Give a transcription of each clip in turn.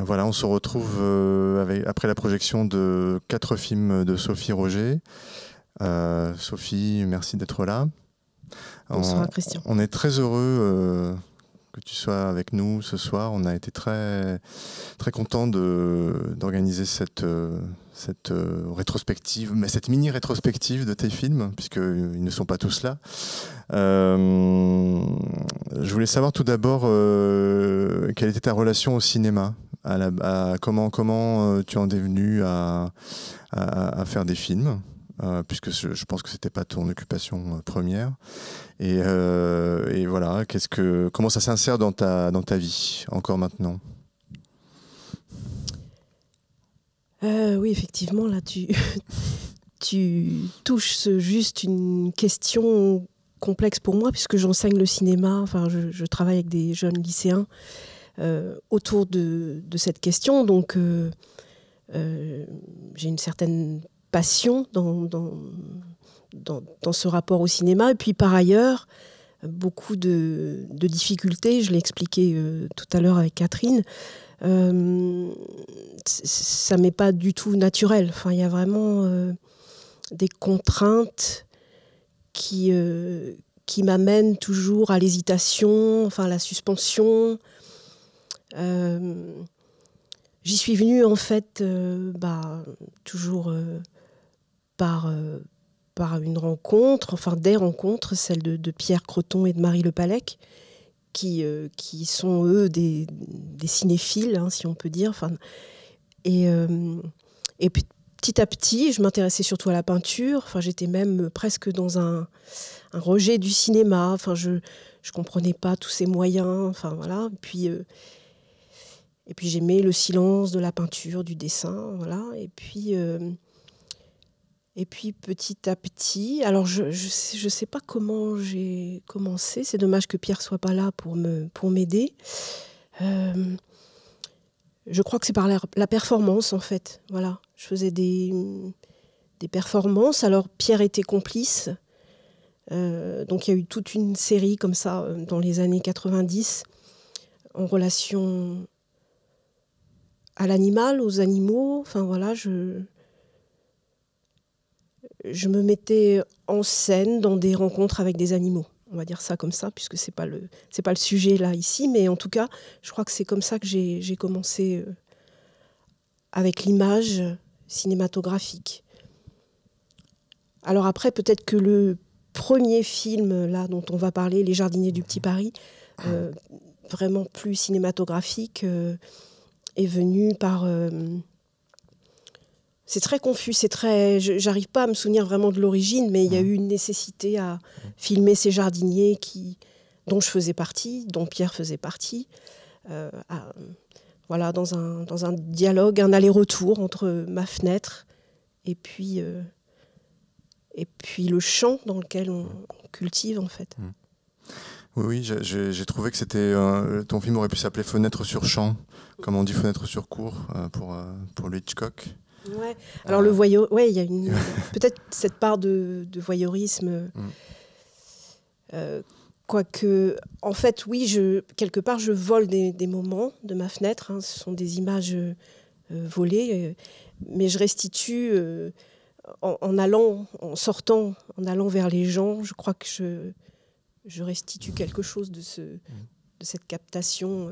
Voilà, on se retrouve après la projection de 4 films de Sophie Roger. Sophie, merci d'être là. Bonsoir Christian. On est très heureux que tu sois avec nous ce soir. On a été très, très contents d'organiser cette rétrospective, mais cette mini-rétrospective de tes films, puisqu'ils ne sont pas tous là. Je voulais savoir tout d'abord quelle était ta relation au cinéma, comment tu en es venu à faire des films, puisque je pense que c'était pas ton occupation première. Et voilà, comment ça s'insère dans ta vie encore maintenant? Oui, effectivement, là, tu touches juste une question complexe pour moi, puisque j'enseigne le cinéma. Enfin, je travaille avec des jeunes lycéens autour de cette question. Donc, j'ai une certaine passion dans ce rapport au cinéma. Et puis, par ailleurs, beaucoup de difficultés. Je l'ai expliqué tout à l'heure avec Catherine. Ça m'est pas du tout naturel. Enfin, il y a vraiment des contraintes qui m'amènent toujours à l'hésitation, enfin à la suspension. J'y suis venue en fait toujours par une rencontre, enfin des rencontres, celle de Pierre Croton et de Marie Lepalec, qui sont eux des cinéphiles, hein, si on peut dire. Enfin, et puis petit à petit, je m'intéressais surtout à la peinture. Enfin, j'étais même presque dans un rejet du cinéma. Enfin, je comprenais pas tous ces moyens. Enfin voilà. Et puis j'aimais le silence de la peinture, du dessin, voilà. Et puis petit à petit, alors je sais pas comment j'ai commencé. C'est dommage que Pierre soit pas là pour m'aider. Je crois que c'est par la performance en fait. Voilà, je faisais des performances. Alors Pierre était complice. Donc il y a eu toute une série comme ça dans les années 90 en relation à l'animal, aux animaux. Enfin voilà, je me mettais en scène dans des rencontres avec des animaux. On va dire ça comme ça, puisque c'est pas le sujet là ici, mais en tout cas, je crois que c'est comme ça que j'ai commencé avec l'image cinématographique. Alors après, peut-être que le premier film là dont on va parler, Les Jardiniers du Petit Paris, vraiment plus cinématographique, est venu par... c'est très confus, j'arrive pas à me souvenir vraiment de l'origine, mais il y a eu une nécessité à filmer ces jardiniers dont je faisais partie, dont Pierre faisait partie, voilà, dans un dialogue, un aller-retour entre ma fenêtre et puis le champ dans lequel on cultive en fait. Oui, j'ai trouvé que c'était ton film aurait pu s'appeler Fenêtre sur champ, comme on dit fenêtre sur cour pour le Hitchcock. Ouais. Alors il y a peut-être cette part de voyeurisme. Quoique, en fait, oui, quelque part, je vole des moments de ma fenêtre. Hein, ce sont des images volées, mais je restitue en allant vers les gens. Je crois que je restitue quelque chose de cette captation.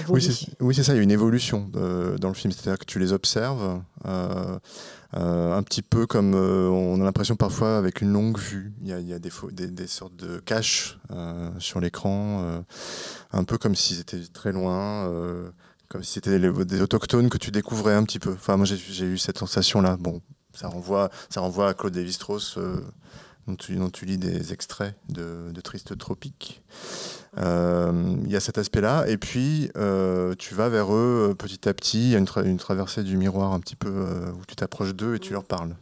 Oui, c'est ça, il y a une évolution dans le film, c'est-à-dire que tu les observes un petit peu comme on a l'impression parfois avec une longue vue. Il y a des sortes de caches sur l'écran, un peu comme s'ils étaient très loin, comme si c'était des autochtones que tu découvrais un petit peu. Enfin, moi j'ai eu cette sensation-là. Bon, ça renvoie à Claude Lévi-Strauss, dont tu lis des extraits de Triste Tropique. Il y a cet aspect-là, et puis tu vas vers eux petit à petit. Il y a une traversée du miroir un petit peu où tu t'approches d'eux et tu leur parles.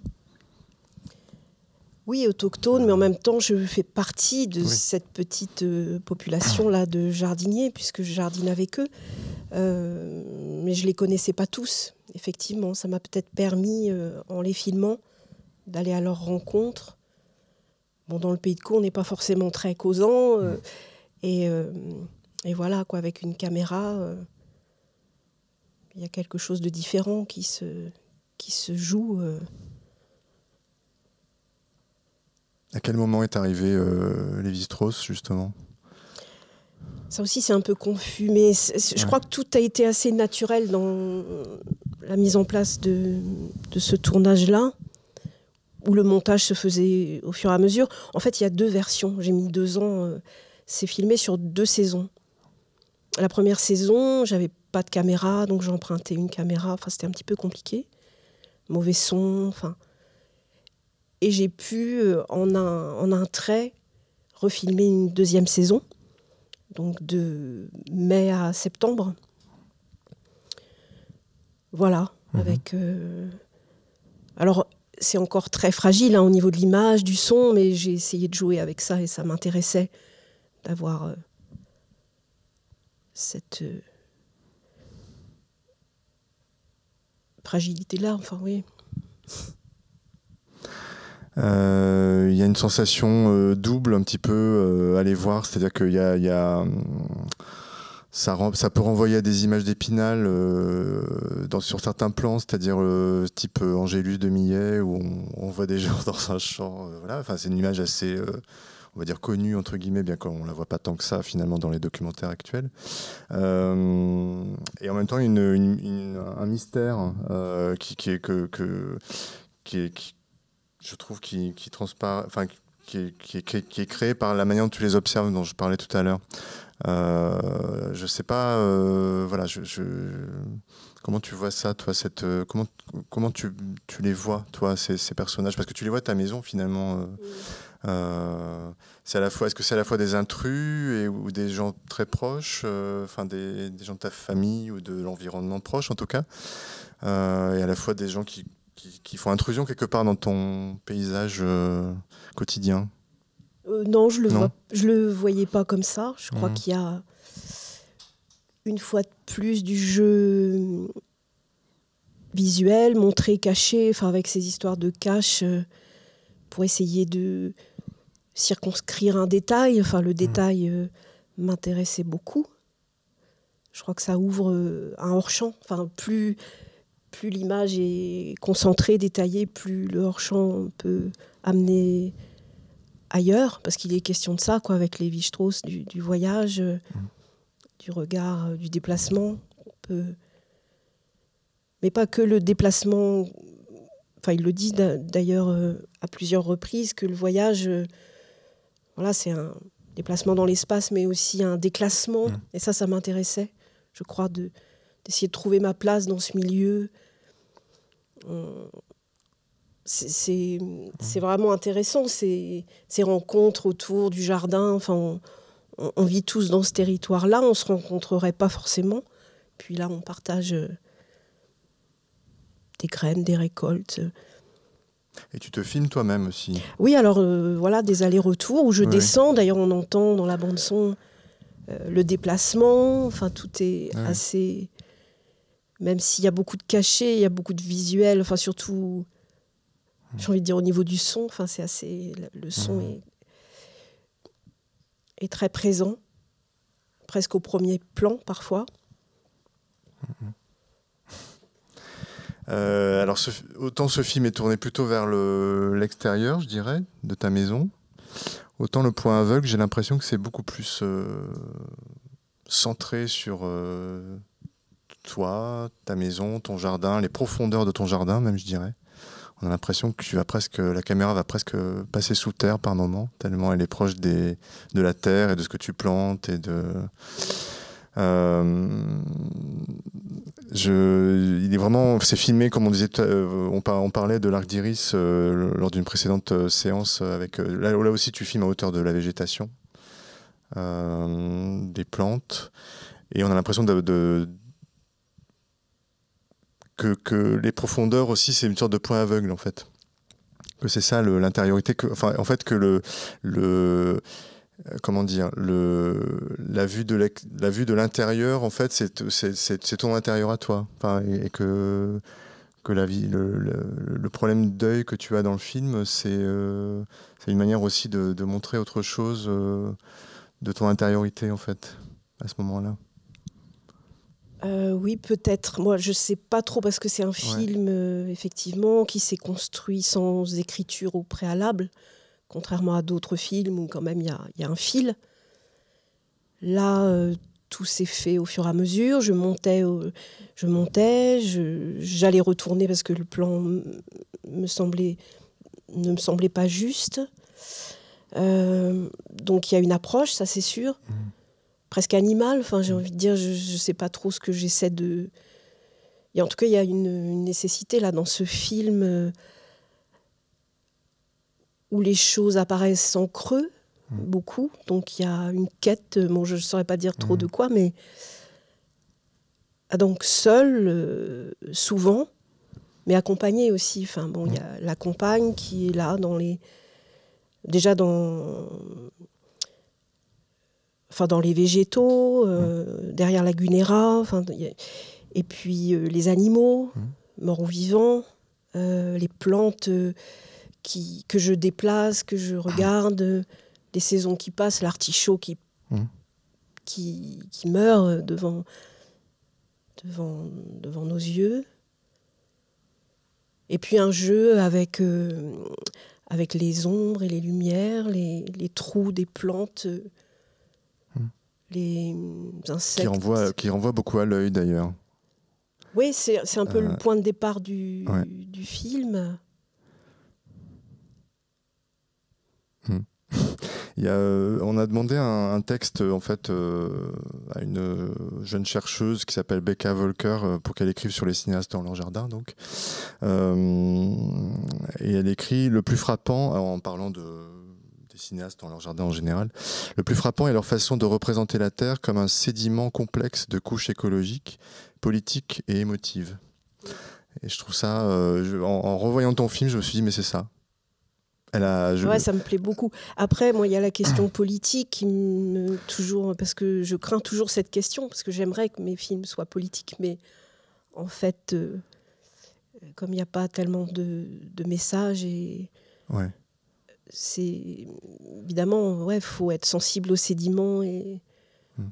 Oui, autochtone, mais en même temps, je fais partie de cette petite population-là de jardiniers, puisque je jardine avec eux. Mais je ne les connaissais pas tous, effectivement. Ça m'a peut-être permis, en les filmant, d'aller à leur rencontre. Bon, dans le Pays de Caux, on n'est pas forcément très causant. Et voilà, quoi, avec une caméra, il y a quelque chose de différent qui se joue. À quel moment est arrivé Lévi-Strauss, justement? Ça aussi, c'est un peu confus, mais je crois que tout a été assez naturel dans la mise en place de ce tournage-là, où le montage se faisait au fur et à mesure. En fait, il y a 2 versions. J'ai mis 2 ans. C'est filmé sur 2 saisons. La première saison, j'avais pas de caméra, donc j'ai emprunté une caméra. Enfin, c'était un petit peu compliqué. Mauvais son, enfin... Et j'ai pu, en un trait, refilmer une 2e saison, donc de mai à septembre. Voilà, avec... Alors, c'est encore très fragile au niveau de l'image, du son, mais j'ai essayé de jouer avec ça et ça m'intéressait d'avoir cette fragilité-là, enfin oui. Il y a une sensation double un petit peu à les voir, c'est-à-dire qu'il y a ça peut renvoyer à des images d'Épinal sur certains plans, c'est-à-dire type Angélus de Millet, où on voit des gens dans un champ. Voilà. Enfin, c'est une image assez, on va dire, connue, entre guillemets, bien qu'on ne la voit pas tant que ça, finalement, dans les documentaires actuels. Et en même temps, un mystère je trouve qui transparaît, enfin, qui est créé par la manière dont tu les observes, dont je parlais tout à l'heure. Je sais pas, voilà, comment tu vois ça, toi, comment tu les vois, toi, ces personnages, parce que tu les vois à ta maison finalement. C'est à la fois, est-ce que c'est à la fois des intrus ou des gens très proches, enfin des gens de ta famille ou de l'environnement proche en tout cas, et à la fois des gens qui font intrusion quelque part dans ton paysage quotidien? Non, je le voyais pas comme ça. Je crois qu'il y a une fois de plus du jeu visuel, montré, caché, enfin avec ces histoires de cache pour essayer de circonscrire un détail. Enfin, le détail m'intéressait beaucoup. Je crois que ça ouvre un hors-champ. Enfin, plus l'image est concentrée, détaillée, plus le hors-champ peut amener ailleurs, parce qu'il est question de ça, quoi, avec Lévi-Strauss, du voyage, du regard, du déplacement. Mais pas que le déplacement. Enfin, il le dit d'ailleurs à plusieurs reprises, que le voyage, voilà, c'est un déplacement dans l'espace, mais aussi un déclassement. Et ça m'intéressait, je crois, d'essayer de trouver ma place dans ce milieu. C'est vraiment intéressant, ces rencontres autour du jardin. Enfin, on vit tous dans ce territoire-là, on ne se rencontrerait pas forcément. Puis là, on partage des graines, des récoltes. Et tu te filmes toi-même aussi? Oui, alors voilà, des allers-retours où je descends. D'ailleurs, on entend dans la bande-son le déplacement. Enfin, tout est assez... Même s'il y a beaucoup de cachets, il y a beaucoup de visuels. Enfin, surtout... J'ai envie de dire au niveau du son, enfin c'est assez, le son est très présent, presque au premier plan parfois. Alors autant ce film est tourné plutôt vers l'extérieur, je dirais, de ta maison, autant Le Point aveugle, j'ai l'impression que c'est beaucoup plus centré sur toi, ta maison, ton jardin, les profondeurs de ton jardin même, je dirais. On a l'impression que la caméra va presque passer sous terre par moments, tellement elle est proche de la terre et de ce que tu plantes. C'est filmé, comme on disait, on parlait de l'Arc d'Iris lors d'une précédente séance. Là aussi, tu filmes à hauteur de la végétation, des plantes, et on a l'impression que les profondeurs aussi, c'est une sorte de point aveugle en fait. Que c'est ça l'intériorité, en fait que comment dire, la vue de l'intérieur en fait c'est ton intérieur à toi. Enfin, et que la vie, le problème d'œil que tu as dans le film, c'est une manière aussi de montrer autre chose de ton intériorité en fait à ce moment-là. Oui, peut-être. Moi, je sais pas trop parce que c'est un film, effectivement, qui s'est construit sans écriture au préalable, contrairement à d'autres films où quand même il y a un fil. Là, tout s'est fait au fur et à mesure. Je montais, j'allais retourner parce que le plan ne me semblait pas juste. Donc il y a une approche, ça c'est sûr. Presque animal, enfin j'ai envie de dire, je sais pas trop ce que j'essaie de... Et en tout cas, il y a une nécessité là dans ce film où les choses apparaissent sans creux, beaucoup. Donc il y a une quête, bon je ne saurais pas dire trop de quoi, mais donc seul, souvent, mais accompagné aussi. Enfin bon, il y a la compagne qui est là déjà dans les végétaux, derrière la Gunera, et puis les animaux, morts ou vivants, les plantes que je déplace, que je regarde, les saisons qui passent, l'artichaut qui meurt devant nos yeux. Et puis un jeu avec les ombres et les lumières, les trous des plantes, les insectes. Qui renvoie beaucoup à l'œil d'ailleurs. Oui, c'est un peu le point de départ du film. On a demandé un texte en fait à une jeune chercheuse qui s'appelle Becca Volker pour qu'elle écrive sur les cinéastes dans leur jardin. Donc, et elle écrit le plus frappant en parlant des cinéastes dans leur jardin en général. Le plus frappant est leur façon de représenter la Terre comme un sédiment complexe de couches écologiques, politiques et émotives. Et je trouve ça, en revoyant ton film, je me suis dit mais c'est ça. Ouais, ça me plaît beaucoup. Après, moi, il y a la question politique qui toujours, parce que je crains toujours cette question, parce que j'aimerais que mes films soient politiques, mais en fait, comme il n'y a pas tellement de messages, c'est évidemment, faut être sensible aux sédiments.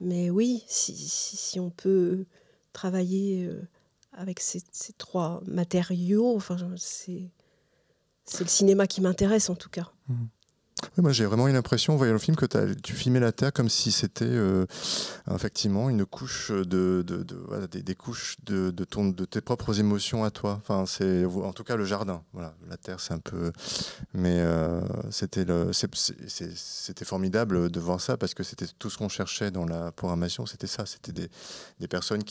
Mais oui, si on peut travailler avec ces trois matériaux, enfin, c'est le cinéma qui m'intéresse en tout cas. Oui, moi j'ai vraiment eu l'impression en voyant le film que tu filmais la Terre comme si c'était effectivement une couche des couches de tes propres émotions à toi. Enfin, c'est en tout cas le jardin. Voilà, la Terre c'est un peu, mais c'était formidable de voir ça parce que c'était tout ce qu'on cherchait dans la programmation. C'était ça, c'était des personnes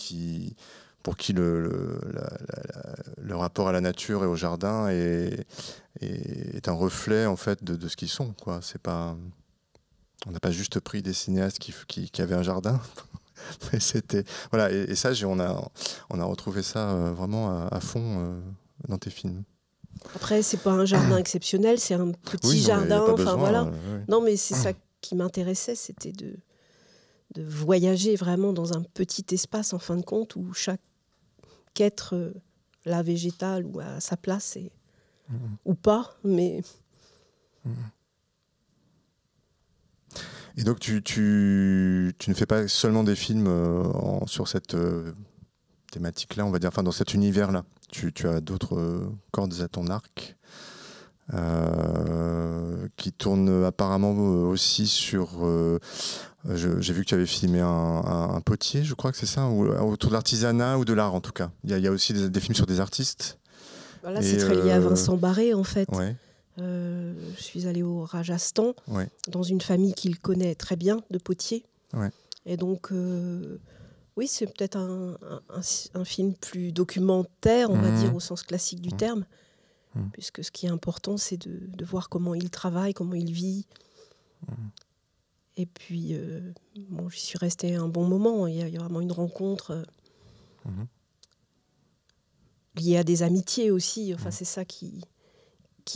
pour qui le rapport à la nature et au jardin est un reflet en fait de ce qu'ils sont, quoi. C'est pas, on n'a pas juste pris des cinéastes qui avaient un jardin, mais c'était voilà. Et ça, on a retrouvé ça vraiment à fond dans tes films. Après, c'est pas un jardin exceptionnel, c'est un petit jardin. Enfin voilà. Non, mais c'est ça qui m'intéressait, c'était de voyager vraiment dans un petit espace en fin de compte où chaque être là végétal ou à sa place ou pas, mais et donc tu ne fais pas seulement des films sur cette thématique-là, on va dire, enfin dans cet univers-là. Tu as d'autres cordes à ton arc qui tournent apparemment aussi sur... j'ai vu que tu avais filmé un potier, je crois que c'est ça, autour de l'artisanat ou de l'art en tout cas. Il y a aussi des films sur des artistes. Là, c'est très lié à Vincent Barré en fait. Ouais. Je suis allée au Rajasthan, dans une famille qu'il connaît très bien, de potiers. Ouais. Et donc, oui, c'est peut-être un film plus documentaire, on va dire, au sens classique du terme. Puisque ce qui est important, c'est de voir comment il travaille, comment il vit. Et puis, j'y suis restée un bon moment. Il y a vraiment une rencontre liée à des amitiés aussi. Enfin, c'est ça qui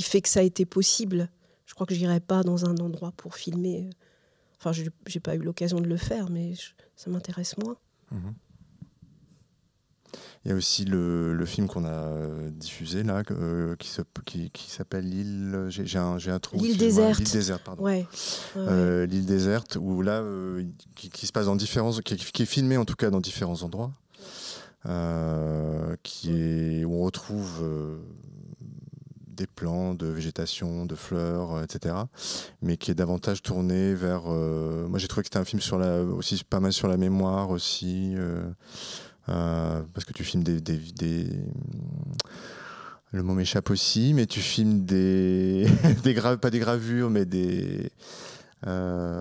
fait que ça a été possible. Je crois que je n'irais pas dans un endroit pour filmer. Enfin, je n'ai pas eu l'occasion de le faire, mais ça m'intéresse moins. Il y a aussi le film qu'on a diffusé là, qui s'appelle L'île. J'ai un trou. L'île déserte. L'île déserte, pardon. Ouais. L'île déserte, où là, qui se passe dans différents, qui est filmé en tout cas dans différents endroits. où on retrouve des plants de végétation, de fleurs, etc. Mais qui est davantage tourné vers... moi, j'ai trouvé que c'était un film aussi pas mal sur la mémoire aussi, parce que tu filmes le mot m'échappe aussi, mais tu filmes pas des gravures, mais des...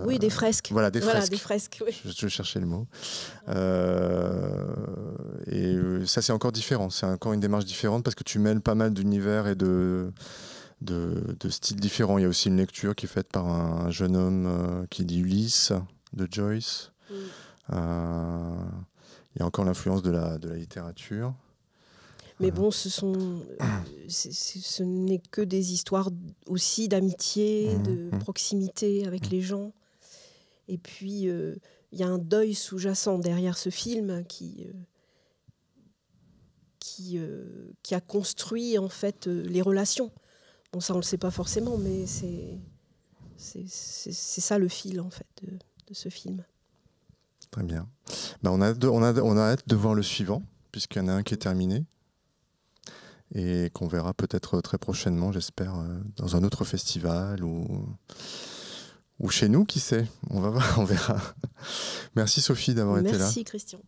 oui, des fresques. Voilà, des fresques. Oui. Je cherchais le mot. Et ça, c'est encore différent. C'est encore une démarche différente parce que tu mêles pas mal d'univers et de styles différents. Il y a aussi une lecture qui est faite par un jeune homme qui lit Ulysse de Joyce. Il y a encore l'influence de la littérature. Mais bon, ce n'est que des histoires aussi d'amitié, de proximité avec les gens. Et puis, il y a un deuil sous-jacent derrière ce film qui a construit en fait les relations. Bon, ça, on ne le sait pas forcément, mais c'est ça le fil en fait de ce film. Très bien. On a hâte de voir le suivant, puisqu'il y en a un qui est terminé. Et qu'on verra peut-être très prochainement, j'espère, dans un autre festival ou chez nous, qui sait. On va voir, on verra. Merci Sophie d'avoir été là. Merci Christian.